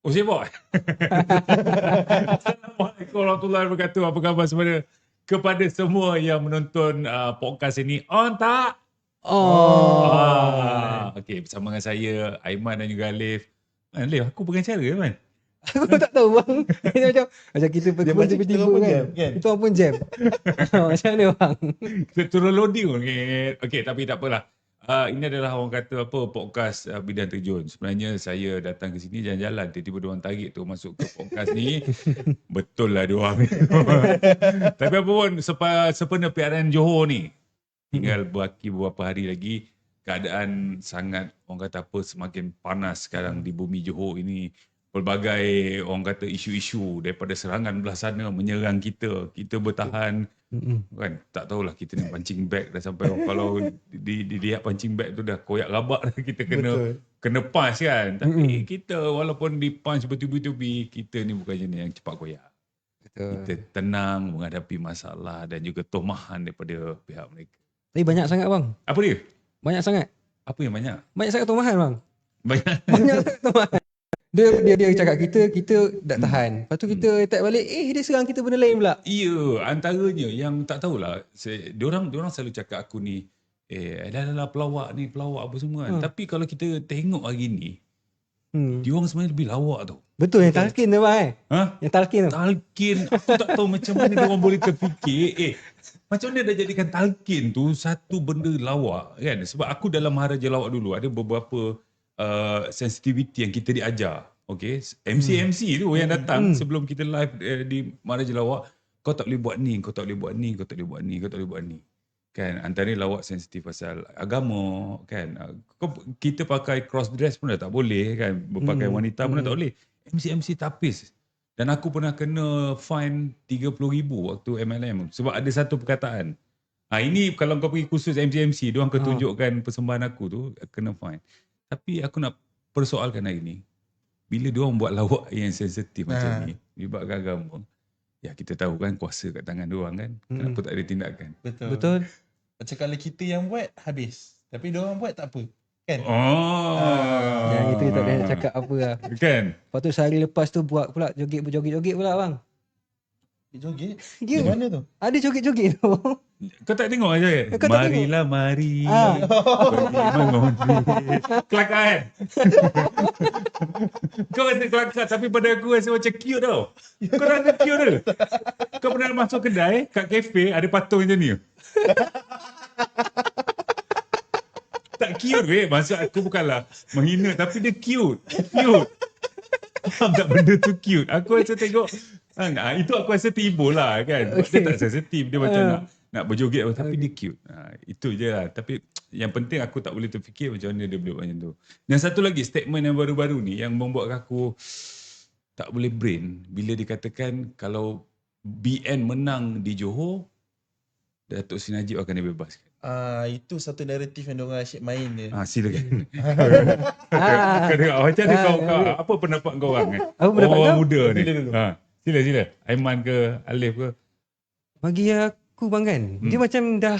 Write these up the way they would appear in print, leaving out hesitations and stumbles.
Oh, sibuk. Assalamualaikum warahmatullahi wabarakatuh. Apa khabar semuanya? Kepada semua yang menonton podcast ini, on tak? Okey, bersama dengan saya, Aiman dan juga Alif. Alif, aku pengacara kan? Aku tak tahu bang. Dia macam kita Dia berkumpul macam kita tiba-tiba orang pun kan. jam, kan? Kita orang pun jam. Macam mana bang? Kita turun loading pun. Okey, tapi tak apalah. Ini adalah orang kata apa podcast Bidang Terjun. Sebenarnya saya datang ke sini jalan-jalan. Tiba-tiba diorang tarik tu masuk ke podcast ni. Betul lah diorang. Tapi apa pun, sempena PRN Johor ni. Tinggal beberapa hari lagi. Keadaan sangat, orang kata apa, semakin panas sekarang di bumi Johor ini. Pelbagai orang kata isu-isu daripada serangan belah sana menyerang kita. Kita bertahan. Kan, tak tahulah kita ni punching bag dah sampai kalau dilihat punching bag tu dah koyak rabak dah kita kena punch kan. Tapi kita walaupun di punch bertubi-tubi, kita ni bukan jenis yang cepat koyak. Kita tenang menghadapi masalah dan juga tomahan daripada pihak mereka. Tapi banyak sangat bang. Apa dia? Banyak sangat. Apa yang banyak? Banyak sangat tomahan bang. Banyak. Banyak sangat tomahan. Dia cakap kita tak tahan. Lepas tu kita attack balik, dia serang kita benda lain pula. Ya, antaranya yang tak tahulah. Diorang selalu cakap aku ni, dah pelawak ni, pelawak apa semua kan. Tapi kalau kita tengok hari ni, diorang sebenarnya lebih lawak tau. Betul, yang talqin tu bang Yang talqin tu. Talqin, aku tak tahu macam mana diorang boleh terfikir. Macam mana dah jadikan talqin tu satu benda lawak kan. Sebab aku dalam Maharaja Lawak dulu, ada beberapa sensitivity yang kita diajar. Okay, MC tu yang datang sebelum kita live di Maharaja Lawak, kau tak boleh buat ni, kau tak boleh buat ni, kau tak boleh buat ni, kau tak boleh buat ni. Kan, antara lawak sensitif pasal agama kan. Kita pakai cross dress pun dah tak boleh kan, berpakaian wanita pun dah tak boleh. MC tapis. Dan aku pernah kena fine 30,000 waktu MLM sebab ada satu perkataan. Ini kalau kau pergi khusus MC, diorang akan tunjukkan persembahan aku tu, kena fine. Tapi aku nak persoalkan hari ni, bila diorang buat lawak yang sensitif macam ni, libatkan agama, ya kita tahu kan kuasa kat tangan diorang kan. Kenapa tak ada tindakan? Betul. Macam kalau kita yang buat, habis. Tapi diorang buat tak apa. Kan? Yang itu tak boleh nak cakap apa lah. Kan? Lepas tu sehari lepas tu buat pula berjoget-joget pula bang. Joget? Ya. Di mana tu? Ada joget-joget tu. Kau tak tengok aja. Kau tak Marilah mari. Bagi mengundi. Kelakar kan? Kau rasa kelakar tapi pada aku rasa macam cute tau. Kau rasa cute ke? Kau pernah masuk kedai kat kafe ada patung macam ni. Tak cute weh. Maksud aku bukanlah menghina tapi dia cute. Cute. Faham tak benda tu cute? Aku rasa tengok itu aku rasa terhibur lah kan. Dia tak sensitif. Dia macam nak berjoget tapi dia cute. Itu je lah. Tapi yang penting aku tak boleh terfikir macam mana dia boleh buat macam tu. Dan satu lagi statement yang baru-baru ni yang membuat aku tak boleh brain bila dikatakan kalau BN menang di Johor, Datuk Seri Najib akan dibebaskan. Itu satu naratif yang diorang asyik main je. Silakan. Kau dengar macam mana kau apa pendapat kau orang kan? Apa pendapat orang kau? muda ni. Sila dulu. Sila. Aiman ke Alif ke? Bagi aku bang kan, dia macam dah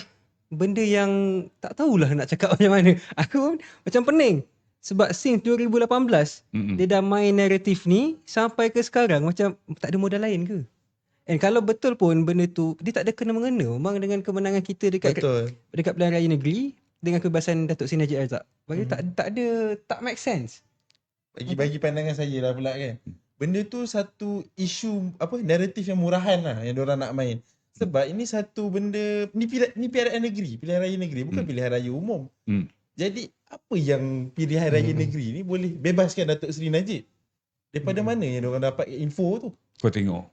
benda yang tak tahulah nak cakap macam mana. Aku macam pening. Sebab since 2018, dia dah main naratif ni sampai ke sekarang macam tak ada modal lain ke? And kalau betul pun benda tu, dia tak ada kena-mengena bang dengan kemenangan kita dekat pilihan raya negeri dengan kebebasan Datuk Seri Najib Razak. Bagi tak make sense. Bagi pandangan saya lah pula kan. Benda tu satu isu naratif yang murahan lah yang diorang nak main. Sebab ini satu benda ni PRN negeri, pilihan raya negeri, bukan pilihan raya umum. Jadi apa yang pilihan raya negeri ni boleh bebaskan Datuk Seri Najib? Daripada mana yang diorang dapat info tu? Kau tengok.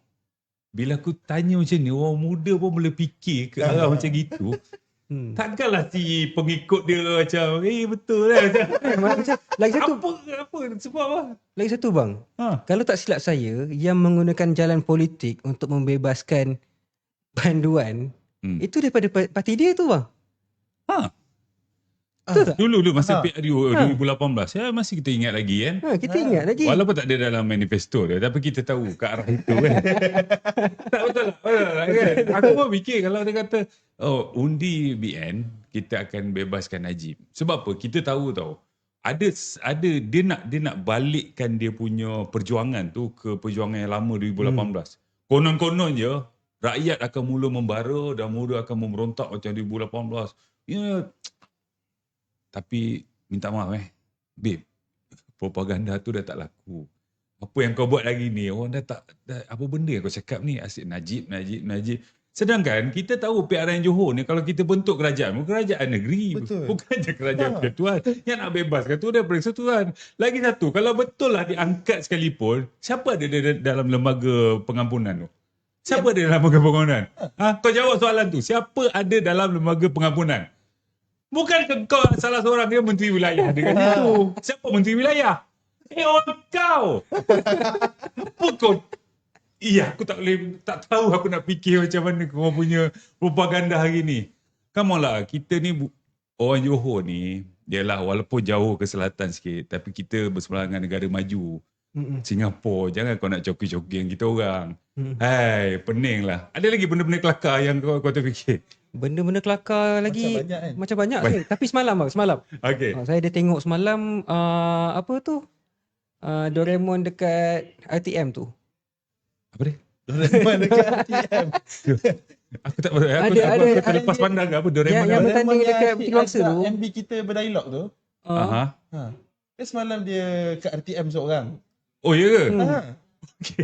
Bila aku tanya macam ni, orang muda pun boleh fikir ke arah macam gitu. Takkanlah si pengikut dia macam, betul lah. Macam lagi satu Apa sebab apa? Lagi satu bang, kalau tak silap saya, yang menggunakan jalan politik untuk membebaskan panduan, itu daripada parti dia tu bang. Betul tak? Dulu masa PRU 2018, masih kita ingat lagi kan. Kita ingat lagi. Walaupun tak ada dalam manifesto dia, tapi kita tahu ke arah itu kan. Tak betul lah kan. Aku pun fikir kalau dia kata, undi BN, kita akan bebaskan Najib. Sebab apa? Kita tahu tau, ada dia nak balikkan dia punya perjuangan tu ke perjuangan yang lama 2018. Konon-konon je rakyat akan mula membara dan mula akan memberontak macam 2018. Ya. Tapi minta maaf babe, propaganda tu dah tak laku. Apa yang kau buat lagi ni, orang dah apa benda yang kau cakap ni, asyik Najib. Sedangkan kita tahu PRN Johor ni kalau kita bentuk kerajaan negeri. Betul. Bukan je kerajaan persekutuan. Yang nak bebaskan tu dia persekutuan. Lagi satu, kalau betul lah diangkat sekalipun, siapa ada dalam lembaga pengampunan tu? Siapa ada dalam lembaga pengampunan? Kau jawab soalan tu. Siapa ada dalam lembaga pengampunan? Bukan kau salah seorang dia menteri wilayah dekat situ. Siapa menteri wilayah? Orang kau. Apa kau? Iya, aku tak tahu aku nak fikir macam mana kau punya propaganda hari ni. Come on lah, kita ni orang Johor ni, yalah walaupun jauh ke selatan sikit, tapi kita bersebelahan dengan negara maju. Singapura, jangan kau nak coki-coki yang kita orang. Hai, pening lah. Ada lagi benda-benda kelakar yang kau terfikir? Benda-benda kelakar lagi macam banyak kan? Tapi semalam. Okay. Saya ada tengok semalam apa tu? Doraemon dekat RTM tu. Apa dia? Doraemon dekat RTM. Aku tak terlepas pandang ke apa Doraemon. Yang bertanding dekat Puteri Bangsa tu. MB kita berdialog tu. Dia semalam dia kat RTM seorang. Oh ya ke?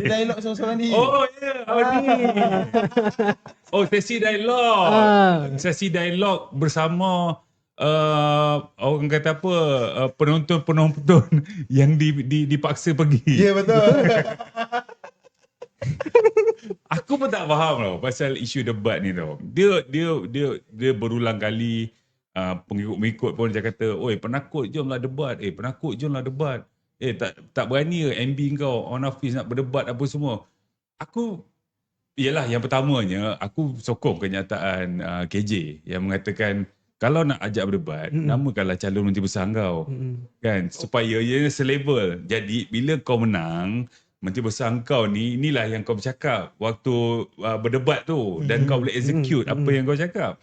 Dia dialog seorang-seorang ni. Oh ya, ni. Oh, sesi dialog. Sesi dialog bersama orang kata apa, penonton-penonton yang dipaksa pergi. Ya, betul. Aku pun tak faham tau pasal isu debat ni tau. Dia berulang kali pengikut-pengikut pun dia kata, "Oi, penakut jomlah debat. Penakut jomlah debat. Tak berani ke MB kau on office nak berdebat apa semua." Aku ialah yang pertamanya aku sokong kenyataan KJ yang mengatakan kalau nak ajak berdebat, namakanlah calon menteri besar kau. Kan, supaya ia selevel. Jadi bila kau menang, menteri besar kau ni, inilah yang kau bercakap waktu berdebat tu dan kau boleh execute apa yang kau cakap.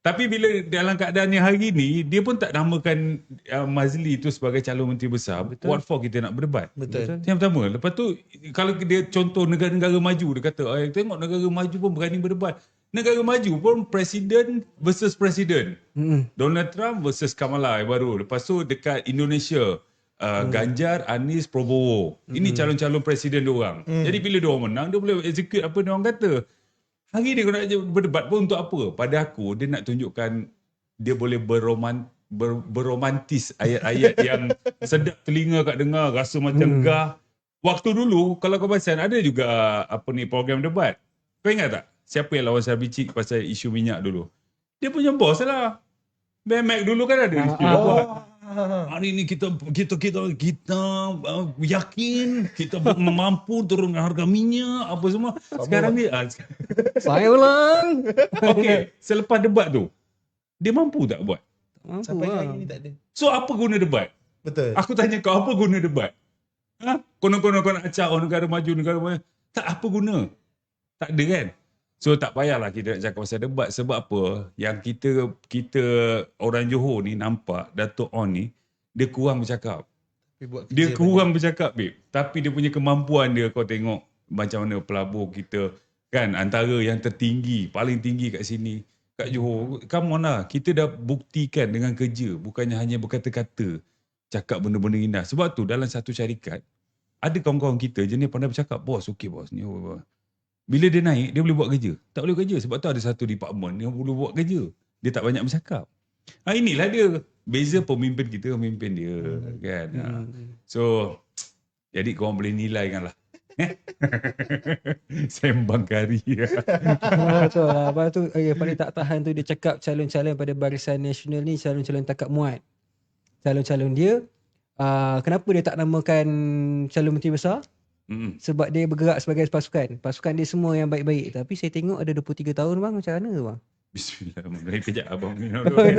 Tapi bila dalam keadaan yang hari ni, dia pun tak namakan Mazli tu sebagai calon menteri besar. Betul. What for kita nak berdebat? Betul. Yang pertama. Lepas tu, kalau dia contoh negara-negara maju, dia kata, tengok negara maju pun berani berdebat. Negara maju pun presiden versus presiden. Donald Trump versus Kamala yang baru. Lepas tu dekat Indonesia, Ganjar, Anies, Prabowo. Ini calon-calon presiden diorang. Jadi bila diorang menang, dia boleh execute apa diorang kata. Hari ni kau nak berdebat pun untuk apa? Pada aku, dia nak tunjukkan dia boleh beromantis ayat-ayat yang sedap telinga kat dengar, rasa macam gah. Waktu dulu, kalau kau perasan, ada juga program debat. Kau ingat tak? Siapa yang lawan Sabi Cik pasal isu minyak dulu? Dia punya bos lah. BMX dulu kan ada isu debat. Hari ni kita yakin kita mampu turunkan harga minyak apa semua. Sekarang ni Saya ulang. okey, selepas debat tu dia mampu tak buat? Sampai hari ni tak ada. So apa guna debat? Betul. Aku tanya kau, apa guna debat? Konon-konon kau nak acak negara maju. Tak apa guna. Tak ada kan? So tak payahlah kita nak cakap pasal debat. Sebab apa? Yang kita orang Johor ni nampak Dato' On ni, dia kurang bercakap. Dia kurang bercakap, babe. Tapi dia punya kemampuan dia, kau tengok macam mana pelabur kita kan, antara yang tertinggi, paling tinggi kat sini, kat Johor. Come on lah, kita dah buktikan dengan kerja, bukannya hanya berkata-kata, cakap benda-benda indah. Sebab tu dalam satu syarikat, ada kawan-kawan kita jenis pandai bercakap, bos, okey bos ni. Bila dia naik, dia boleh buat kerja. Tak boleh kerja sebab tu ada satu department yang boleh buat kerja. Dia tak banyak bercakap. Inilah dia. Beza pemimpin kita, pemimpin dia. Kan? So, jadi korang boleh nilaikan lah. Sembang kari. Betul lah. Lepas tu, paling tak tahan tu dia cakap calon-calon pada Barisan Nasional ni, calon-calon takat muat. Calon-calon dia, kenapa dia tak namakan calon menteri besar? Sebab dia bergerak sebagai pasukan. Pasukan dia semua yang baik-baik. Tapi saya tengok ada 23 tahun bang. Macam mana bang? Bismillahirrahmanirrahim. Kejap abang minum dulu.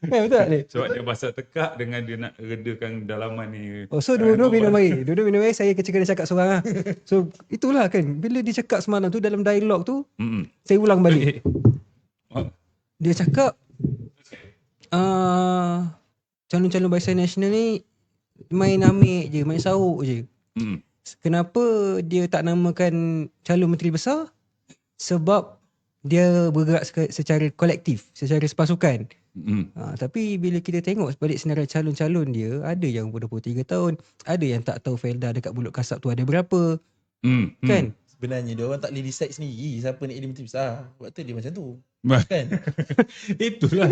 Betul tak ni? Sebab dia basah tekak dengan dia nak redakan dalaman ni. Oh, so dua-dua minum air. Dua-dua minum air, saya kecil-kecil cakap seorang lah. So itulah kan. Bila dia cakap semalam tu dalam dialog tu, saya ulang balik. Dia cakap calon-calon Barisan Nasional ni main amik je, main sauk je. Kenapa dia tak namakan calon menteri besar? Sebab dia bergerak secara kolektif, secara sepasukan. Tapi bila kita tengok balik senarai calon-calon dia, ada yang ber 23 tahun, ada yang tak tahu Felda dekat Bulut Kasab tu ada berapa. Kan? Sebenarnya dia orang tak boleh decide sendiri siapa nak jadi menteri besar. Sebab tu dia macam tu. Kan? Itulah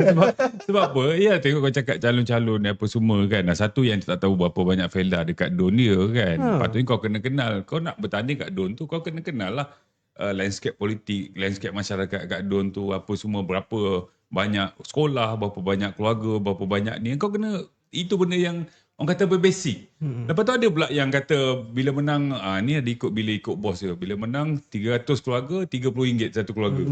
sebab apa? Ya, tengok kau cakap calon-calon apa semua kan. Satu yang tak tahu berapa banyak Felda dekat DUN dia kan. Patutnya kau kena kenal. Kau nak bertanding kat DUN tu, kau kena kenal lah landscape politik, landscape masyarakat kat DUN tu, apa semua, berapa banyak sekolah, berapa banyak keluarga, berapa banyak ni. Kau kena, itu benda yang orang kata berbasic. Lepas tu ada pula yang kata bila menang, ni ada bila ikut bos dia. Bila menang 300 keluarga, RM30 satu keluarga.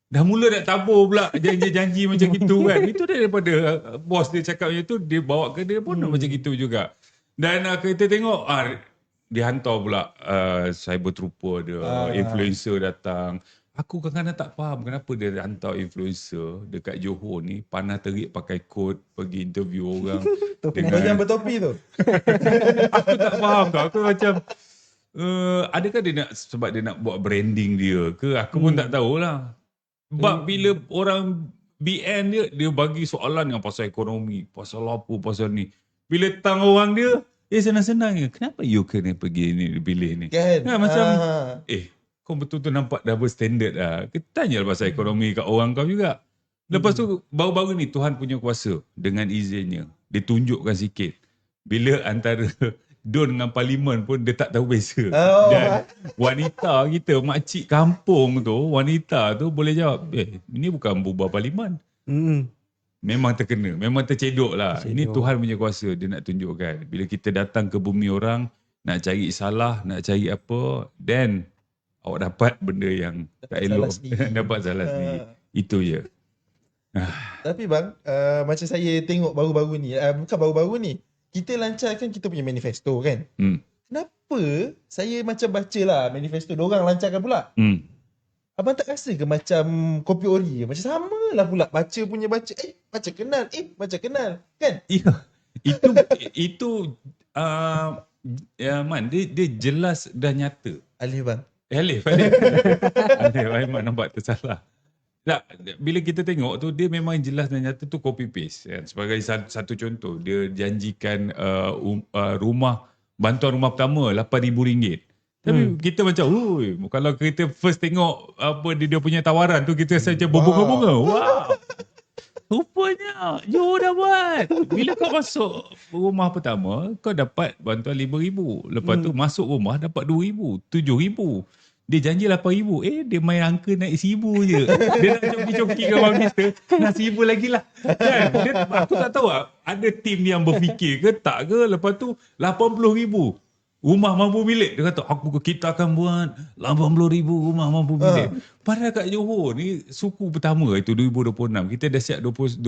Dah mula nak tabur pula janji-janji macam gitu kan. Itu daripada bos dia cakap macam tu, dia bawa ke dia pun macam gitu juga. Dan kita tengok, dia hantar pula cyber trooper dia, influencer datang. Aku kadang-kadang tak faham kenapa dia hantar influencer dekat Johor ni, panah terik pakai kot, pergi interview orang. Kau yang bertopi tu. Aku tak faham tau. Aku macam, adakah dia nak, sebab dia nak buat branding dia ke? Aku pun tak tahulah. Sebab bila orang BN dia bagi soalan yang pasal ekonomi, pasal apa, pasal ni. Bila tang orang dia, senang-senang je. Kenapa you kena pergi ni, pilih ni? Kan? Macam, kau betul-betul nampak double standard lah. Kita tanya pasal ekonomi kat orang kau juga. Lepas tu, baru-baru ni Tuhan punya kuasa. Dengan izinnya, dia tunjukkan sikit. Bila antara DUN dengan Parlimen pun dia tak tahu beza. Dan wanita kita, makcik kampung tu, wanita tu boleh jawab, ini bukan bubar Parlimen. Memang terkena, memang tercedok lah. Ini Tuhan punya kuasa, dia nak tunjukkan. Bila kita datang ke bumi orang, nak cari salah, nak cari apa, then awak dapat benda yang tak elok. Dapat salah sendiri. Itu je. Tapi bang, macam saya tengok baru-baru ni, bukan baru-baru ni, kita lancarkan kita punya manifesto kan. Kenapa saya macam baca lah manifesto diorang lancarkan pula? Abang tak rasa ke macam kopi ori? Macam sama lah pula. Baca punya baca. Baca kenal. Baca kenal. Kan? Ya. Itu Man, dia jelas dah nyata. Alif bang. Alif Aiman nampak tersalah. Tak, bila kita tengok tu, dia memang jelas dan nyata tu copy paste kan? Sebagai satu contoh, dia janjikan bantuan rumah pertama RM8,000. Tapi kita macam, kalau kita first tengok apa dia punya tawaran tu, kita rasa macam berbunga-bunga. Wow. Rupanya you dah buat. Bila kau masuk rumah pertama, kau dapat bantuan RM5,000. Lepas tu masuk rumah dapat RM2,000, RM7,000. Dia janji RM8,000. Dia main angka naik RM1,000 je. Dia nak coki-coki dengan Bang Mister, nak RM1,000 lagi lah. Kan? Aku tak tahu ada tim yang berfikir ke tak ke. Lepas tu RM80,000. Rumah mampu milik. Dia kata, kita akan buat RM80,000 rumah mampu milik. Padahal kat Johor ni, suku pertama itu 2026. Kita dah siap 20,000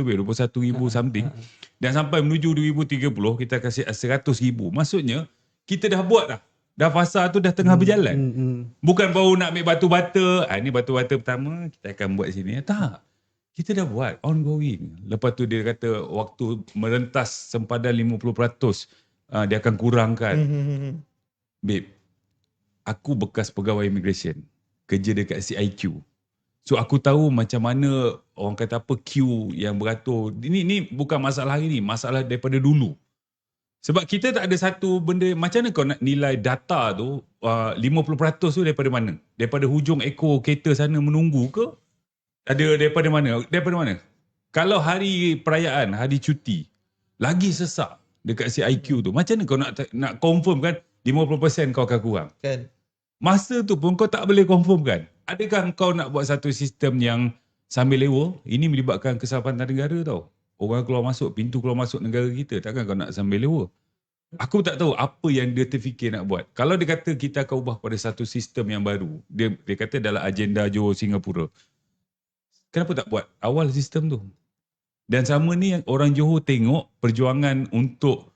lebih, 21,000 something. Dan sampai menuju 2030, kita kasih 100,000. Maksudnya, kita dah buat dah. Dah fasa tu dah tengah berjalan. Bukan baru nak ambil batu-bata. Ni batu-bata pertama, kita akan buat sini. Tak. Kita dah buat, ongoing. Lepas tu dia kata, waktu merentas sempadan 50%, dia akan kurangkan. Babe, aku bekas pegawai immigration, kerja dekat CIQ. So aku tahu macam mana orang kata apa queue yang beratur. Ini bukan masalah hari ni, masalah daripada dulu. Sebab kita tak ada satu benda, macam mana kau nak nilai data tu, 50% tu daripada mana? Daripada hujung ekor kereta sana menunggu ke? Ada daripada mana? Daripada mana? Kalau hari perayaan, hari cuti, lagi sesak dekat CIQ tu. Macam mana kau nak confirm kan 50% kau akan kurang? Kan? Masa tu pun kau tak boleh confirm kan? Adakah kau nak buat satu sistem yang sambil lewa? Ini melibatkan keselamatan negara tau. Orang keluar masuk, pintu keluar masuk negara kita. Takkan kau nak sambil lewa? Aku tak tahu apa yang dia terfikir nak buat. Kalau dia kata kita akan ubah pada satu sistem yang baru. Dia kata dalam agenda Johor Singapura. Kenapa tak buat awal sistem tu? Dan sama ni orang Johor tengok perjuangan untuk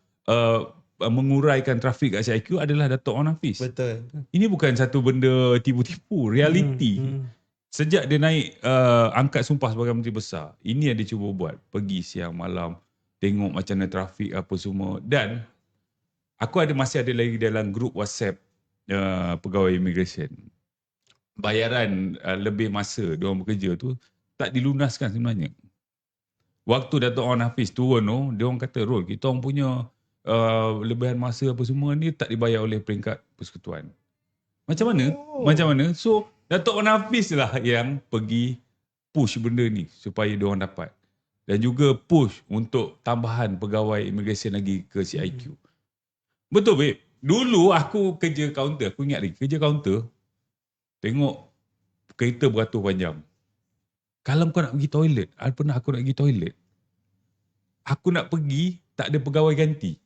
menguraikan trafik kat CIQ adalah Dato' Onn Hafiz. Betul. Ini bukan satu benda tipu-tipu, realiti. Sejak dia naik angkat sumpah sebagai Menteri Besar, ini yang dia cuba buat. Pergi siang malam, tengok macam mana trafik apa semua. Dan aku masih ada lagi dalam grup WhatsApp pegawai immigration. Bayaran lebih masa diorang bekerja tu tak dilunaskan sebenarnya. Waktu Dato' Wan Hafiz turun tu, diorang kata, Rol, kita orang punya lebihan masa apa semua ni tak dibayar oleh peringkat persekutuan. Macam mana? Macam mana? So, Dato' Wan Hafiz lah yang pergi push benda ni supaya diorang dapat. Dan juga push untuk tambahan pegawai immigration lagi ke CIQ. Betul, babe. Dulu aku kerja kaunter, aku ingat lagi, kerja kaunter, tengok kereta beratus panjang. Kalau kau nak pergi toilet, pernah aku nak pergi toilet, aku nak pergi, tak ada pegawai ganti.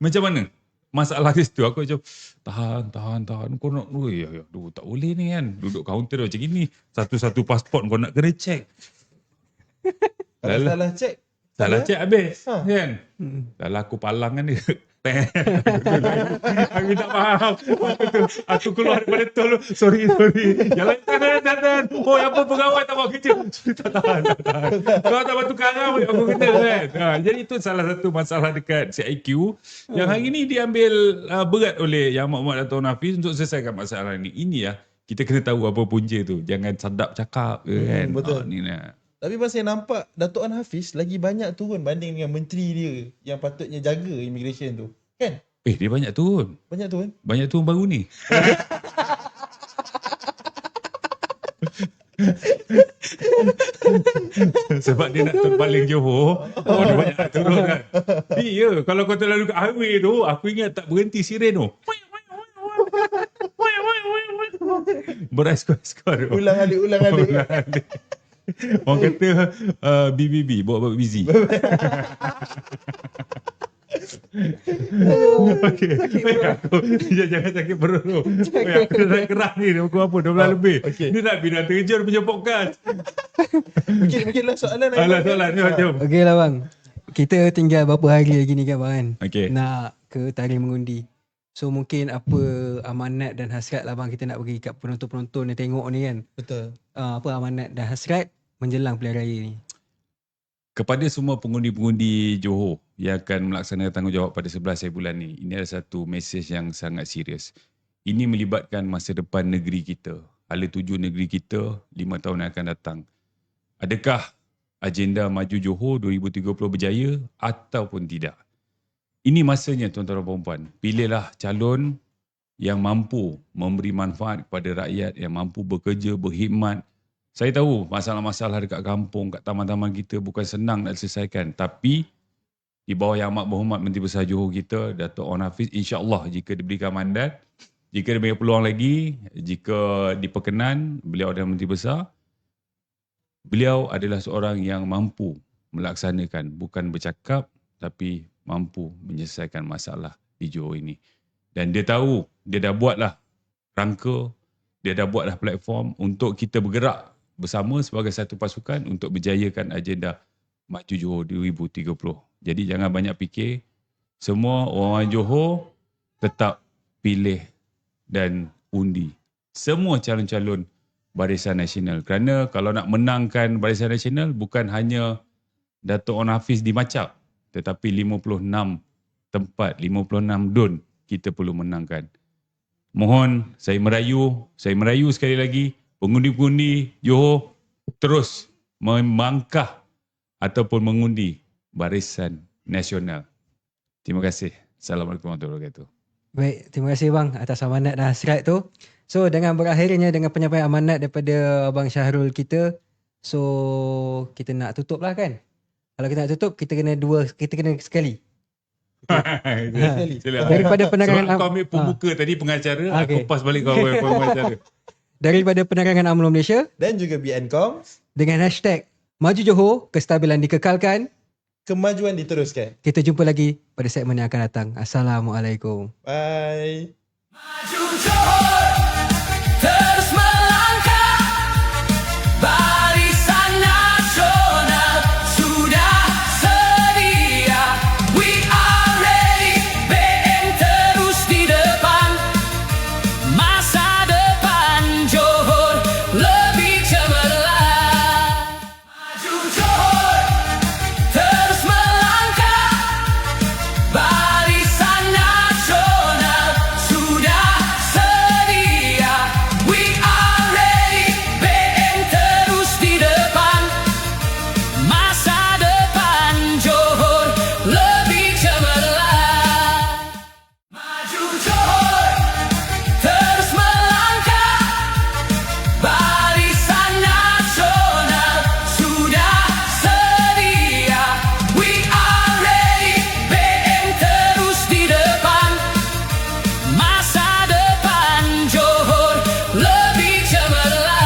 Macam mana? Masalah di situ, aku macam, tahan. Kau nak, tak boleh ni kan. Duduk kaunter macam gini, satu-satu pasport kau nak kena check. Kalau salah check. Salah check habis. Kan? Salah aku palang kan dia. Aku tak faham. Aku keluar daripada tol. Sorry. Jalan tahan. Oh, apa pegawai tak buat kerja. Tak tahan. Kau tak buat tukar aku kena kan. Jadi itu salah satu masalah dekat CIQ yang hari ni diambil berat oleh Yang Amat Dato' Hafiz untuk selesaikan masalah ni. Ini kita kena tahu apa punca tu. Jangan sadap cakap kan. Betul. Ni lah. Tapi pasal nampak Dato' Wan Hafiz lagi banyak turun banding dengan menteri dia yang patutnya jaga immigration tu. Kan? Dia banyak turun. Banyak turun. Banyak turun baru ni. Sebab dia nak terbaling Johor. Dia banyak nak turun kan. Iya, kalau kau terlalu kat highway tu, aku ingat tak berhenti siren tu. Beras-beras. Ulang alik. Orang kata BBB, bawa busy. Okey. Aku jangan sakit perut tu. Aku dah kerah ni pukul apa 12 lebih. Okay. Ni nak bina terjun punya podcast. Mungkin soalan Soalan ni macam. Okey lah bang. Kita tinggal berapa hari lagi ni kan bang. Okey. Nak ke tarikh mengundi. So mungkin apa amanat dan hasrat lah bang kita nak bagi kat penonton-penonton yang tengok ni kan. Betul. Apa amanat dan hasrat menjelang pilihan raya ni. Kepada semua pengundi-pengundi Johor yang akan melaksanakan tanggungjawab pada 11 bulan ni, ini adalah satu mesej yang sangat serius. Ini melibatkan masa depan negeri kita, hala tuju negeri kita 5 tahun yang akan datang. Adakah agenda maju Johor 2030 berjaya ataupun tidak? Ini masanya tuan-tuan dan puan-puan. Pilihlah calon yang mampu memberi manfaat kepada rakyat, yang mampu bekerja, berkhidmat. Saya tahu masalah-masalah dekat kampung, kat taman-taman kita bukan senang nak selesaikan. Tapi di bawah Yang Amat Berhormat Menteri Besar Johor kita, Dato' Wan Hafiz, insya-Allah jika diberikan mandat, jika diberikan peluang lagi, jika diperkenan, beliau adalah Menteri Besar, beliau adalah seorang yang mampu melaksanakan, bukan bercakap tapi mampu menyelesaikan masalah di Johor ini. Dan dia tahu, dia dah buatlah rangka, dia dah buatlah platform untuk kita bergerak bersama sebagai satu pasukan untuk berjayakan agenda Maju Johor 2030. Jadi jangan banyak fikir. Semua orang Johor tetap pilih dan undi semua calon-calon Barisan Nasional. Kerana kalau nak menangkan Barisan Nasional bukan hanya Dato' Wan Hafiz di Macap, tetapi 56 tempat, 56 DUN kita perlu menangkan. Mohon saya merayu sekali lagi pengundi-pengundi Johor terus memangkah ataupun mengundi Barisan Nasional. Terima kasih. Assalamualaikum warahmatullahi wabarakatuh. Baik, terima kasih bang atas amanat dan hasrat tu. So dengan berakhirnya dengan penyampaian amanat daripada Abang Syahrul kita, so kita nak tutup lah kan. Kalau kita nak tutup, kita kena sekali. Daripada penerangan Sebab kau ambil pembuka tadi pengacara, aku pas balik kau pengacara. Daripada penerangan UMNO Malaysia Dan juga BNCOM, dengan hashtag Maju Johor, kestabilan dikekalkan, kemajuan diteruskan. kita jumpa lagi pada segmen yang akan datang. Assalamualaikum. Bye. Maju Johor, terus melangkah, Barisan Nasional sudah sedia. We are ready, BN terus di depan. Masa depan Johor lebih cemerlang. Maju Johor, terus melangkah. cemerlang